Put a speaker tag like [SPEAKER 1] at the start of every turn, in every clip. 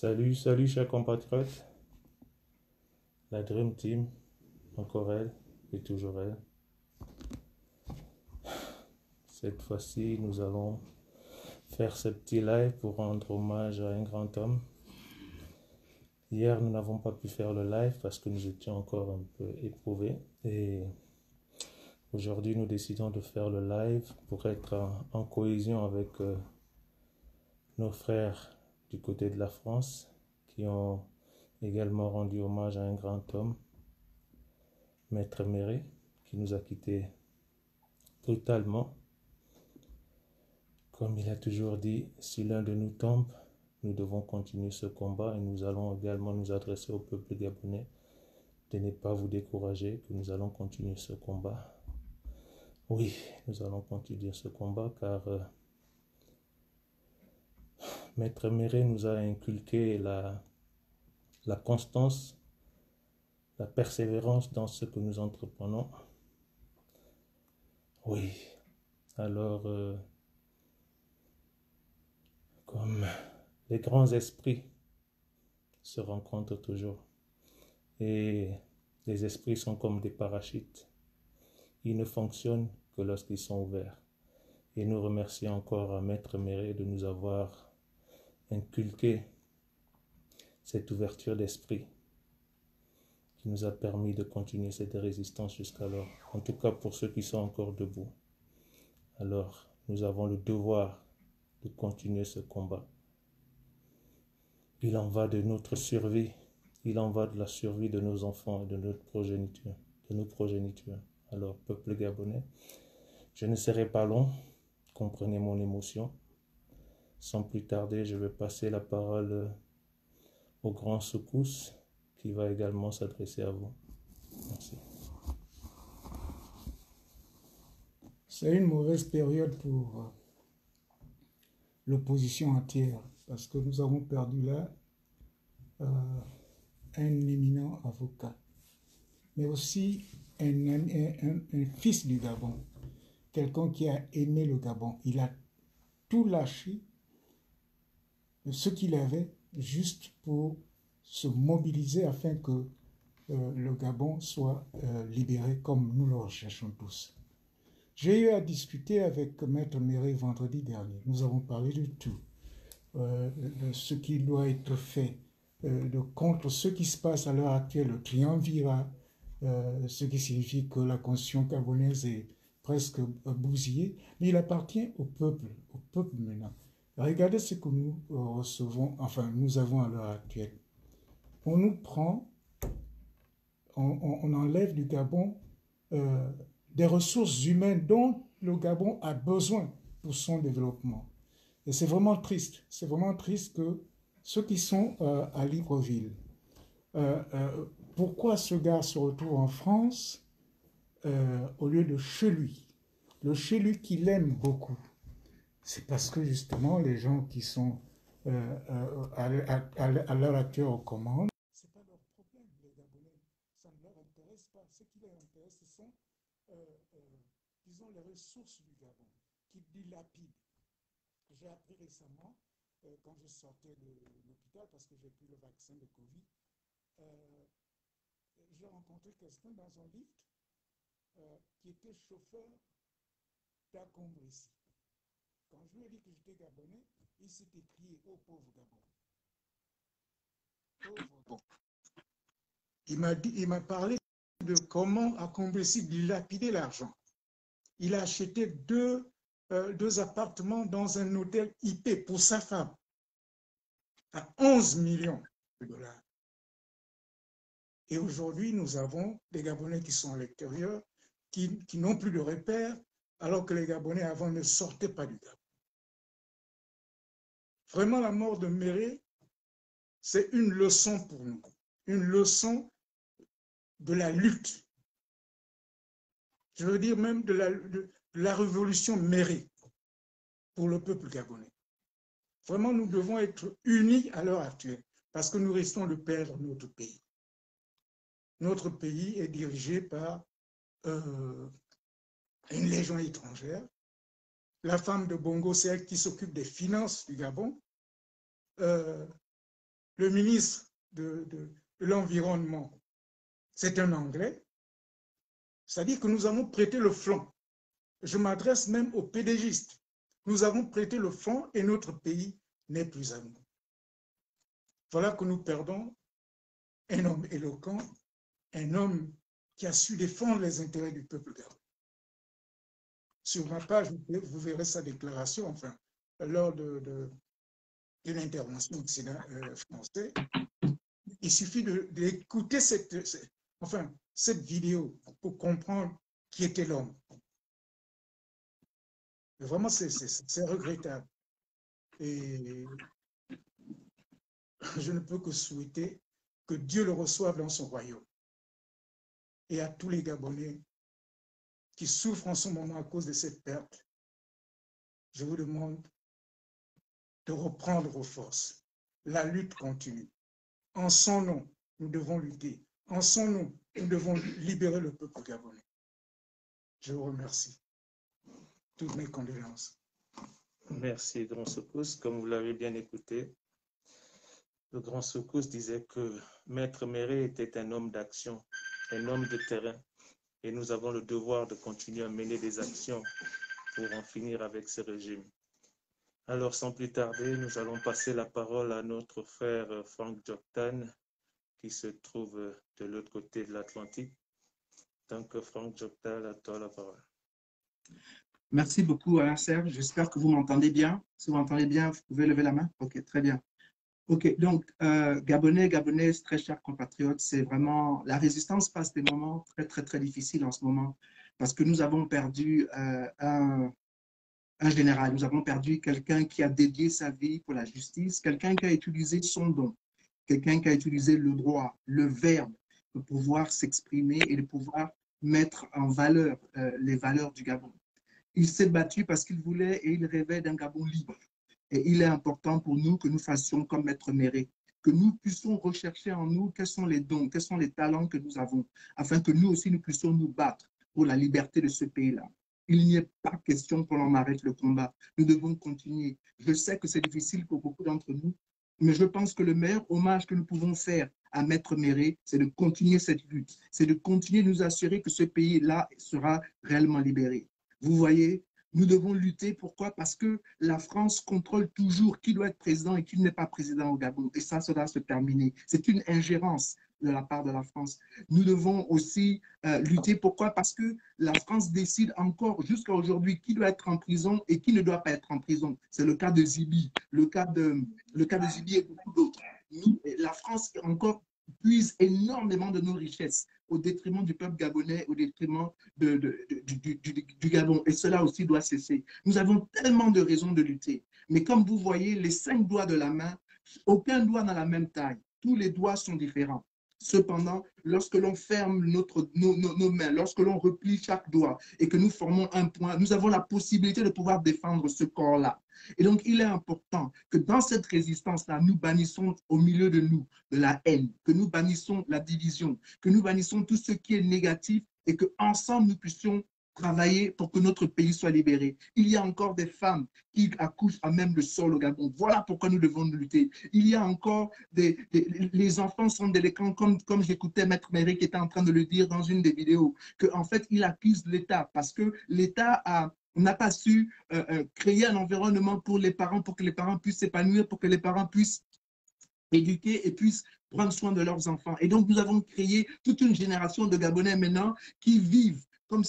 [SPEAKER 1] Salut, salut chers compatriotes, la Dream Team, encore elle et toujours elle. Cette fois-ci, nous allons faire ce petit live pour rendre hommage à un grand homme. Hier, nous n'avons pas pu faire le live parce que nous étions encore un peu éprouvés. Et aujourd'hui, nous décidons de faire le live pour être en cohésion avec nos frères du côté de la France qui ont également rendu hommage à un grand homme, Maître Méré, qui nous a quittés brutalement. Comme il a toujours dit, si l'un de nous tombe, nous devons continuer ce combat et nous allons également nous adresser au peuple gabonais de ne pas vous décourager, que nous allons continuer ce combat. Oui, nous allons continuer ce combat car Maître Méré nous a inculqué la constance, la persévérance dans ce que nous entreprenons. Oui, alors comme les grands esprits se rencontrent toujours et les esprits sont comme des parachutes. Ils ne fonctionnent que lorsqu'ils sont ouverts. Et nous remercions encore à Maître Méré de nous avoir inculqué cette ouverture d'esprit qui nous a permis de continuer cette résistance jusqu'alors. En tout cas pour ceux qui sont encore debout. Alors, nous avons le devoir de continuer ce combat. Il en va de notre survie. Il en va de la survie de nos enfants et de notre progéniture, de nos progénitures. Alors, peuple gabonais, je ne serai pas long. Comprenez mon émotion. Sans plus tarder, je vais passer la parole au grand Secousse qui va également s'adresser à vous. Merci.
[SPEAKER 2] C'est une mauvaise période pour l'opposition entière parce que nous avons perdu là un éminent avocat, mais aussi un fils du Gabon, quelqu'un qui a aimé le Gabon. Il a tout lâché de ce qu'il avait juste pour se mobiliser afin que le Gabon soit libéré comme nous le recherchons tous. J'ai eu à discuter avec Maître Méré vendredi dernier. Nous avons parlé de tout, de ce qui doit être fait, contre ce qui se passe à l'heure actuelle, le triumvirat, ce qui signifie que la constitution gabonaise est presque bousillée, mais il appartient au peuple maintenant. Regardez ce que nous recevons, enfin nous avons à l'heure actuelle. On nous prend, on enlève du Gabon des ressources humaines dont le Gabon a besoin pour son développement. Et c'est vraiment triste. C'est vraiment triste que ceux qui sont à Libreville, pourquoi ce gars se retrouve en France au lieu de chez lui? Le chez lui qu'il aime beaucoup. C'est parce que justement les gens qui sont à l'heure actuelle aux commandes, c'est pas leur problème, les Gabonais. Ça ne leur intéresse pas. Ce qui leur intéresse, ce sont disons, les ressources du Gabon qui dilapident. J'ai appris récemment, quand je sortais de l'hôpital, parce que j'ai pris le vaccin de Covid, j'ai rencontré quelqu'un dans un lift qui était chauffeur d'Acombrécy. Quand je lui ai dit que j'étais gabonais, il s'est écrié « Oh, pauvre Gabon ». Pauvre Gabon. Il m'a parlé de comment Acombrécy dilapidait l'argent. Il a acheté deux appartements dans un hôtel IP pour sa femme à 11 millions de dollars. Et aujourd'hui, nous avons des Gabonais qui sont à l'extérieur, qui n'ont plus de repères, alors que les Gabonais avant ne sortaient pas du Gabon. Vraiment, la mort de Méré, c'est une leçon pour nous, une leçon de la lutte. Je veux dire même de la révolution Méré pour le peuple gabonais. Vraiment, nous devons être unis à l'heure actuelle parce que nous risquons de perdre notre pays. Notre pays est dirigé par une légion étrangère. La femme de Bongo, c'est elle qui s'occupe des finances du Gabon. Le le ministre de l'Environnement, c'est un Anglais, c'est-à-dire que nous avons prêté le flanc. Je m'adresse même aux pédégistes. Nous avons prêté le flanc et notre pays n'est plus à nous. Voilà que nous perdons un homme éloquent, un homme qui a su défendre les intérêts du peuple gabonais. Sur ma page, vous verrez sa déclaration, enfin, lors d'une intervention au Sénat français. Il suffit d'écouter cette vidéo pour comprendre qui était l'homme. Vraiment, c'est regrettable. Et je ne peux que souhaiter que Dieu le reçoive dans son royaume. Et à tous les Gabonais qui souffrent en ce moment à cause de cette perte, je vous demande de reprendre vos forces. La lutte continue. En son nom, nous devons lutter. En son nom, nous devons libérer le peuple gabonais. Je vous remercie. Toutes mes condoléances.
[SPEAKER 1] Merci, Grand Secousse. Comme vous l'avez bien écouté, le Grand Secousse disait que Maître Méré était un homme d'action, un homme de terrain. Et nous avons le devoir de continuer à mener des actions pour en finir avec ce régime. Alors, sans plus tarder, nous allons passer la parole à notre frère Frank Joktan, qui se trouve de l'autre côté de l'Atlantique. Donc, Frank Joktan, à toi la parole.
[SPEAKER 3] Merci beaucoup, Alain Serge. J'espère que vous m'entendez bien. Si vous m'entendez bien, vous pouvez lever la main. OK, très bien. OK, donc, Gabonais, Gabonaises, très chers compatriotes, c'est vraiment… La résistance passe des moments très, très, très difficiles en ce moment parce que nous avons perdu un général. Nous avons perdu quelqu'un qui a dédié sa vie pour la justice, quelqu'un qui a utilisé son don, quelqu'un qui a utilisé le droit, le verbe, de pouvoir s'exprimer et de pouvoir mettre en valeur les valeurs du Gabon. Il s'est battu parce qu'il voulait et il rêvait d'un Gabon libre. Et il est important pour nous que nous fassions comme Maître Méré, que nous puissions rechercher en nous quels sont les dons, quels sont les talents que nous avons, afin que nous aussi nous puissions nous battre pour la liberté de ce pays-là. Il n'y est pas question que l'on arrête le combat. Nous devons continuer. Je sais que c'est difficile pour beaucoup d'entre nous, mais je pense que le meilleur hommage que nous pouvons faire à Maître Méré, c'est de continuer cette lutte, c'est de continuer de nous assurer que ce pays-là sera réellement libéré. Vous voyez, nous devons lutter. Pourquoi? Parce que la France contrôle toujours qui doit être président et qui n'est pas président au Gabon. Et ça doit se terminer. C'est une ingérence de la part de la France. Nous devons aussi lutter. Pourquoi? Parce que la France décide encore jusqu'à aujourd'hui qui doit être en prison et qui ne doit pas être en prison. C'est le cas de Zibi, le cas de Zibi et beaucoup d'autres. La France encore puise énormément de nos richesses au détriment du peuple gabonais, au détriment du Gabon. Et cela aussi doit cesser. Nous avons tellement de raisons de lutter. Mais comme vous voyez, les 5 doigts de la main, aucun doigt n'a la même taille. Tous les doigts sont différents. Cependant, lorsque l'on ferme nos mains, lorsque l'on replie chaque doigt et que nous formons un point, nous avons la possibilité de pouvoir défendre ce corps-là. Et donc, il est important que dans cette résistance-là, nous bannissons au milieu de nous de la haine, que nous bannissons la division, que nous bannissons tout ce qui est négatif et qu'ensemble, nous puissions travailler pour que notre pays soit libéré. Il y a encore des femmes qui accouchent à même le sol au Gabon. Voilà pourquoi nous devons lutter. Il y a encore les enfants sont délinquants, comme j'écoutais Maître Méré qui était en train de le dire dans une des vidéos, qu'en fait, il accuse l'État parce que l'État n'a pas su créer un environnement pour les parents, pour que les parents puissent s'épanouir, pour que les parents puissent éduquer et puissent prendre soin de leurs enfants. Et donc, nous avons créé toute une génération de Gabonais maintenant qui vivent comme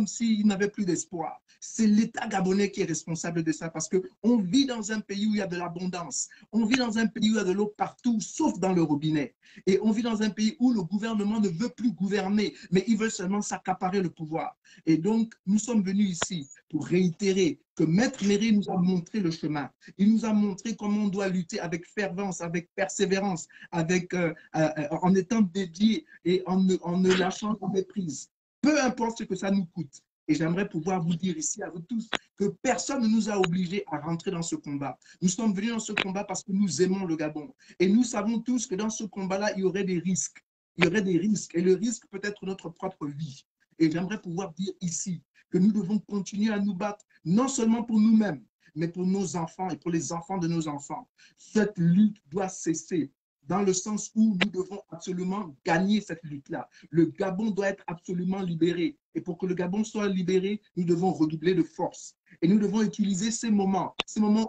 [SPEAKER 3] s'ils n'avaient plus d'espoir. C'est l'État gabonais qui est responsable de ça parce qu'on vit dans un pays où il y a de l'abondance. On vit dans un pays où il y a de l'eau partout, sauf dans le robinet. Et on vit dans un pays où le gouvernement ne veut plus gouverner, mais il veut seulement s'accaparer le pouvoir. Et donc, nous sommes venus ici pour réitérer que Maître Méré nous a montré le chemin. Il nous a montré comment on doit lutter avec fervence, avec persévérance, en étant dédié et en ne lâchant pas prise. Peu importe ce que ça nous coûte. Et j'aimerais pouvoir vous dire ici à vous tous que personne ne nous a obligés à rentrer dans ce combat. Nous sommes venus dans ce combat parce que nous aimons le Gabon. Et nous savons tous que dans ce combat-là, il y aurait des risques. Il y aurait des risques. Et le risque peut être notre propre vie. Et j'aimerais pouvoir dire ici que nous devons continuer à nous battre, non seulement pour nous-mêmes, mais pour nos enfants et pour les enfants de nos enfants. Cette lutte doit cesser. dans le sens où nous devons absolument gagner cette lutte-là. Le Gabon doit être absolument libéré. Et pour que le Gabon soit libéré, nous devons redoubler de force. Et nous devons utiliser ces moments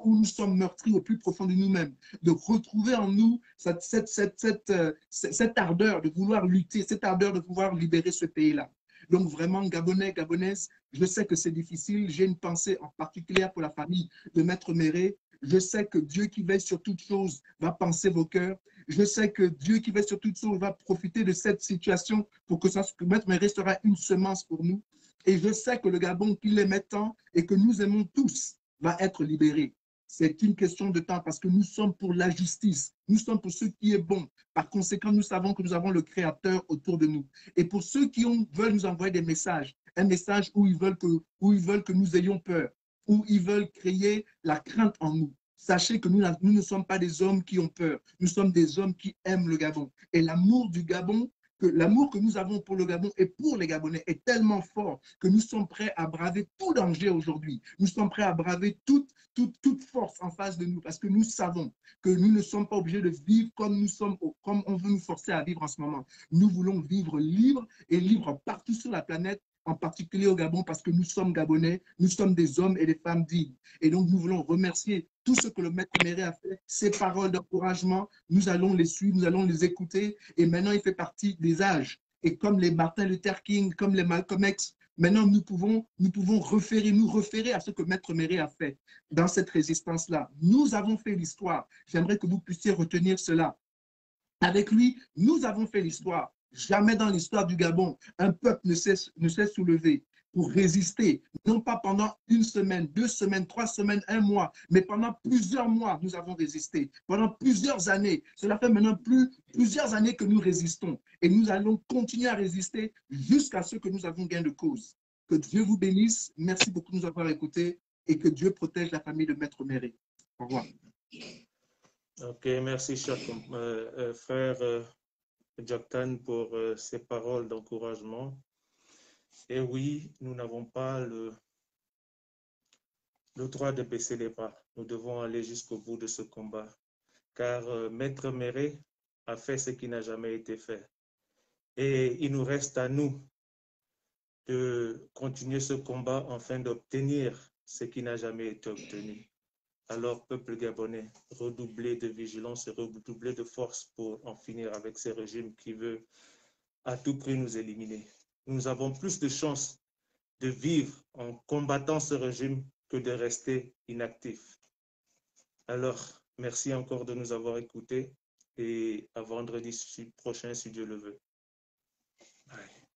[SPEAKER 3] où nous sommes meurtris au plus profond de nous-mêmes, de retrouver en nous cette ardeur de vouloir lutter, cette ardeur de pouvoir libérer ce pays-là. Donc vraiment, Gabonais, Gabonaises, je sais que c'est difficile. J'ai une pensée en particulier pour la famille de Maître Méré. Je sais que Dieu qui veille sur toutes choses va penser vos cœurs. Je sais que Dieu qui veille sur toutes choses va profiter de cette situation pour que Maître Méré sera une semence pour nous. Et je sais que le Gabon qu'il aimait tant et que nous aimons tous va être libéré. C'est une question de temps parce que nous sommes pour la justice. Nous sommes pour ce qui est bon. Par conséquent, nous savons que nous avons le Créateur autour de nous. Et pour ceux qui veulent nous envoyer des messages, un message où ils veulent que nous ayons peur, où ils veulent créer la crainte en nous, sachez que nous ne sommes pas des hommes qui ont peur. Nous sommes des hommes qui aiment le Gabon. Et l'amour du Gabon, l'amour que nous avons pour le Gabon et pour les Gabonais est tellement fort que nous sommes prêts à braver tout danger aujourd'hui. Nous sommes prêts à braver toute force en face de nous parce que nous savons que nous ne sommes pas obligés de vivre comme on veut nous forcer à vivre en ce moment. Nous voulons vivre libre et libre partout sur la planète, en particulier au Gabon, parce que nous sommes Gabonais, nous sommes des hommes et des femmes dignes. Et donc, nous voulons remercier tout ce que le Maître Méré a fait, ses paroles d'encouragement, nous allons les suivre, nous allons les écouter. Et maintenant, il fait partie des âges. Et comme les Martin Luther King, comme les Malcolm X, maintenant, nous pouvons nous référer à ce que Maître Méré a fait dans cette résistance-là. Nous avons fait l'histoire. J'aimerais que vous puissiez retenir cela. Avec lui, nous avons fait l'histoire. Jamais dans l'histoire du Gabon, un peuple ne s'est soulevé pour résister, non pas pendant une semaine, 2 semaines, 3 semaines, 1 mois, mais pendant plusieurs mois, nous avons résisté. Pendant plusieurs années. Cela fait maintenant plusieurs années que nous résistons. Et nous allons continuer à résister jusqu'à ce que nous avons gain de cause. Que Dieu vous bénisse. Merci beaucoup de nous avoir écoutés et que Dieu protège la famille de Maître Méré. Au revoir.
[SPEAKER 1] Ok, merci, cher frère Joktan, pour ces paroles d'encouragement. Et oui, nous n'avons pas le droit de baisser les bras. Nous devons aller jusqu'au bout de ce combat. Car Maître Méré a fait ce qui n'a jamais été fait. Et il nous reste à nous de continuer ce combat afin d'obtenir ce qui n'a jamais été obtenu. Alors, peuple gabonais, redoublez de vigilance et redoublez de force pour en finir avec ces régimes qui veulent à tout prix nous éliminer. Nous avons plus de chances de vivre en combattant ce régime que de rester inactifs. Alors, merci encore de nous avoir écoutés et à vendredi prochain si Dieu le veut. Bye.